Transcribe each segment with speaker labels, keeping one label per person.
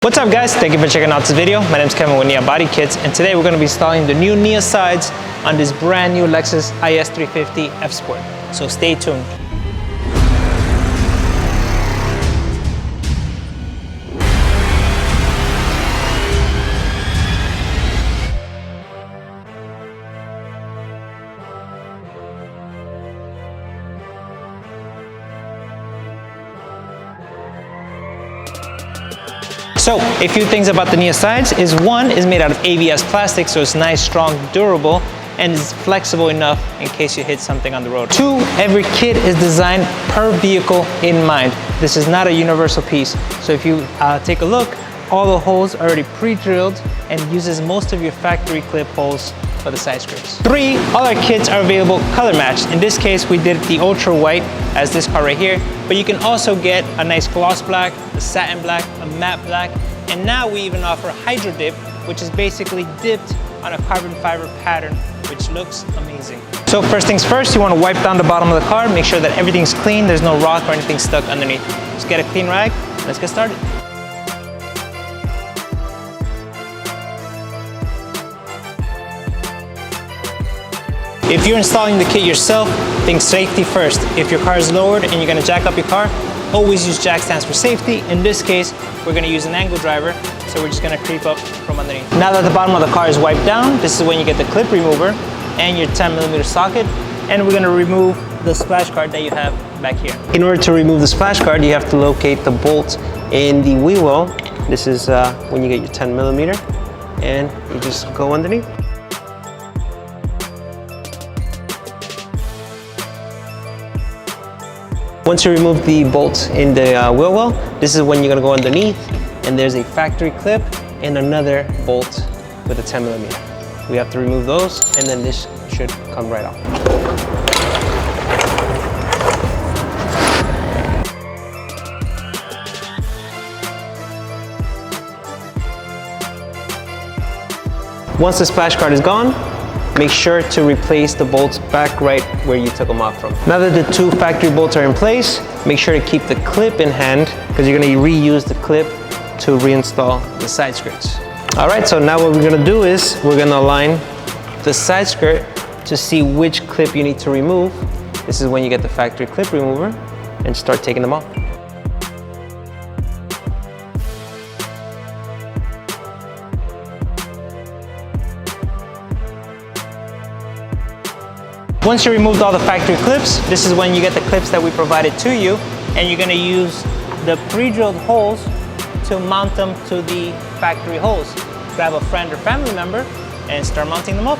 Speaker 1: What's up guys, thank you for checking out this video. My name is Kevin with NIA Body Kits, and today we're going to be installing the new NIA sides on this brand new Lexus IS 350 F Sport. So stay tuned. So a few things about the NIA sides is one is made out of ABS plastic, so it's nice, strong, durable, and is flexible enough in case you hit something on the road. Two, every kit is designed per vehicle in mind. This is not a universal piece. So if you take a look, all the holes are already pre-drilled and uses most of your factory clip holes for the side skirts. Three, all our kits are available color matched. In this case, we did the ultra white as this car right here, but you can also get a nice gloss black, a satin black, a matte black, and now we even offer hydro dip, which is basically dipped on a carbon fiber pattern, which looks amazing. So first things first, you want to wipe down the bottom of the car, make sure that everything's clean, there's no rock or anything stuck underneath. Just get a clean rag, let's get started. If you're installing the kit yourself, think safety first. If your car is lowered and you're gonna jack up your car, always use jack stands for safety. In this case, we're gonna use an angle driver, so we're just gonna creep up from underneath. Now that the bottom of the car is wiped down, this is when you get the clip remover and your 10mm socket, and we're gonna remove the splash guard that you have back here. In order to remove the splash guard, you have to locate the bolt in the wheel well. This is when you get your 10mm, and you just go underneath. Once you remove the bolt in the wheel well, this is when you're gonna go underneath, and there's a factory clip and another bolt with a 10mm. We have to remove those, and then this should come right off. Once the splash guard is gone, make sure to replace the bolts back right where you took them off from. Now that the two factory bolts are in place, make sure to keep the clip in hand because you're going to reuse the clip to reinstall the side skirts. All right, so now what we're going to do is we're going to align the side skirt to see which clip you need to remove. This is when you get the factory clip remover and start taking them off. Once you removed all the factory clips, this is when you get the clips that we provided to you, and you're gonna use the pre-drilled holes to mount them to the factory holes. Grab a friend or family member and start mounting them up.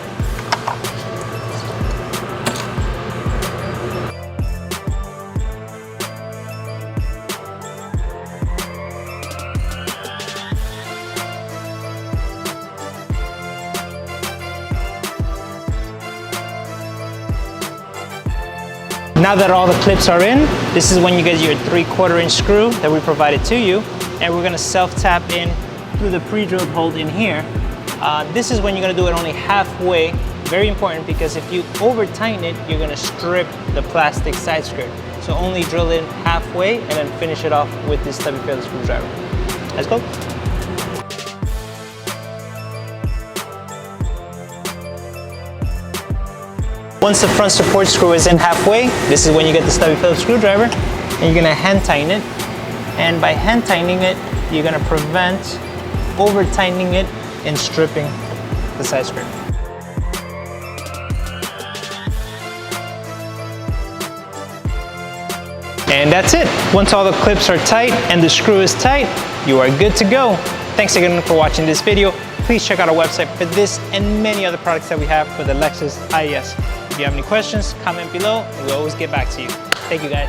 Speaker 1: Now that all the clips are in, this is when you get your 3/4 inch screw that we provided to you, and we're gonna self-tap in through the pre-drilled hole in here. This is when you're gonna do it only halfway. Very important, because if you over tighten it, you're gonna strip the plastic side skirt. So only drill in halfway and then finish it off with this stubby feather screwdriver. Let's go. Once the front support screw is in halfway, this is when you get the stubby Phillips screwdriver, and you're gonna hand tighten it. And by hand tightening it, you're gonna prevent over tightening it and stripping the side skirt. And that's it. Once all the clips are tight and the screw is tight, you are good to go. Thanks again for watching this video. Please check out our website for this and many other products that we have for the Lexus IS. If you have any questions, comment below, and we'll always get back to you. Thank you guys.